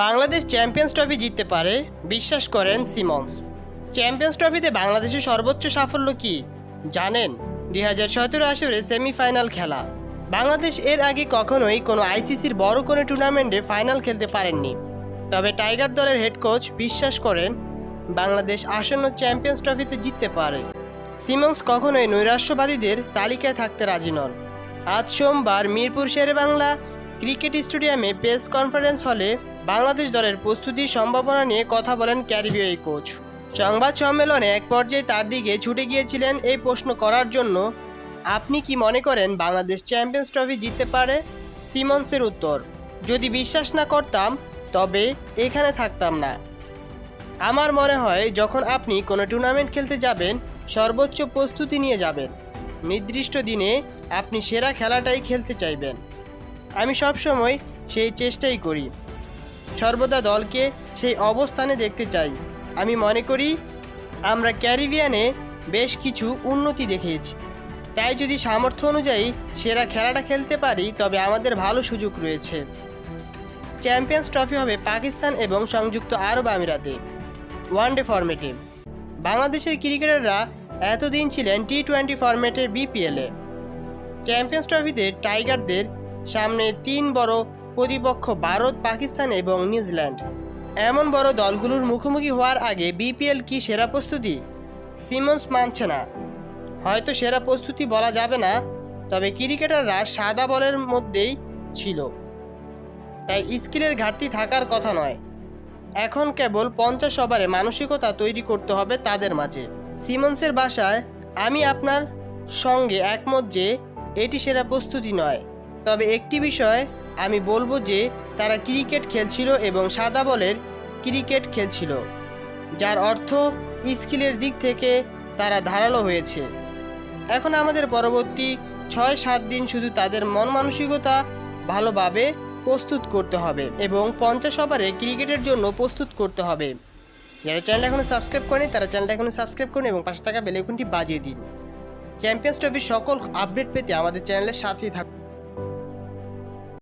Bangladesh champions trophy জিততে পারে বিশ্বাস করেন সিমন্স। চ্যাম্পিয়ন্স ট্রফিতে বাংলাদেশের সর্বোচ্চ সাফল্য কি জানেন? 2017 আসরে সেমিফাইনাল খেলা। বাংলাদেশ এর আগে কখনোই কোনো আইসিসির বড় কোনো টুর্নামেন্টে ফাইনাল খেলতে পারেননি। তবে টাইগার দলের হেড কোচ বিশ্বাস করেন বাংলাদেশ আসন্ন চ্যাম্পিয়ন্স ট্রফিতে জিততে পারে। সিমন্স কখনোই নৈরাশ্যবাদীদের তালিকায় থাকতে রাজি নন। আজ সোমবার মিরপুর শেরেবাংলা ক্রিকেট স্টেডিয়ামে প্রেস কনফারেন্স হলে বাংলাদেশ দলের প্রস্তুতির সম্ভাবনা নিয়ে কথা বলেন ক্যারিবীয় এই কোচ। সংবাদ সম্মেলনে এক পর্যায়ে তার দিকে ছুটে গিয়েছিলেন এই প্রশ্ন করার জন্য, আপনি কি মনে করেন বাংলাদেশ চ্যাম্পিয়ন্স ট্রফি জিততে পারে? সিমন্সের উত্তর, যদি বিশ্বাস না করতাম তবে এখানে থাকতাম না। আমার মনে হয় যখন আপনি কোনো টুর্নামেন্ট খেলতে যাবেন সর্বোচ্চ প্রস্তুতি নিয়ে যাবেন। নির্দিষ্ট দিনে আপনি সেরা খেলাটাই খেলতে চাইবেন। আমি সবসময় সেই চেষ্টাই করি, সর্বদা দলকে সেই অবস্থানে দেখতে চাই। আমি মনে করি আমরা ক্যারিবিয়ানে বেশ কিছু উন্নতি দেখিয়েছি, তাই যদি সামর্থ্য অনুযায়ী সেরা খেলাটা খেলতে পারি তবে আমাদের ভালো সুযোগ রয়েছে। চ্যাম্পিয়ন্স ট্রফি হবে পাকিস্তান এবং সংযুক্ত আরব আমিরাতে ওয়ানডে ফরম্যাটে। বাংলাদেশের ক্রিকেটাররা এতদিন ছিলেন টি-20 ফরম্যাটের বিপিএলে। চ্যাম্পিয়ন্স ট্রফিতে টাইগারদের সামনে তিন বড় প্রতিপক্ষ ভারত, পাকিস্তান এবং নিউজিল্যান্ড। এমন বড় দলগুলোর মুখোমুখি হওয়ার আগে বিপিএল কি সেরা প্রস্তুতি? সিমন্স মানছে না। হয়তো সেরা প্রস্তুতি বলা যাবে না, তবে ক্রিকেটাররা সাদা বলের মধ্যেই ছিল, তাই স্কিলের ঘাটতি থাকার কথা নয়। এখন কেবল 50 ওভারে মানসিকতা তৈরি করতে হবে তাদের মাঝে। সিমন্সের ভাষায়, আমি আপনার সঙ্গে একমত যে এটি সেরা প্রস্তুতি নয়, তবে একটি বিষয় আমি বলবো যে তারা ক্রিকেট খেলছিল এবং সাদা বলের ক্রিকেট খেলছিল, যার অর্থ স্কিলের দিক থেকে তারা ধারালো হয়েছে। এখন আমাদের পরবর্তী 6-7 দিন শুধু তাদের মন মানসিকতা ভালোভাবে প্রস্তুত করতে হবে এবং 50 ওভারে ক্রিকেটের জন্য প্রস্তুত করতে হবে। যারা চ্যানেলটা এখনো সাবস্ক্রাইব করেনি তারা চ্যানেলটা এখনো সাবস্ক্রাইব করুন এবং পাশে থাকা বেল আইকনটি বাজিয়ে দিন। চ্যাম্পিয়ন্স ট্রফির সকল আপডেট পেতে আমাদের চ্যানেলের সাথেই থাকুন।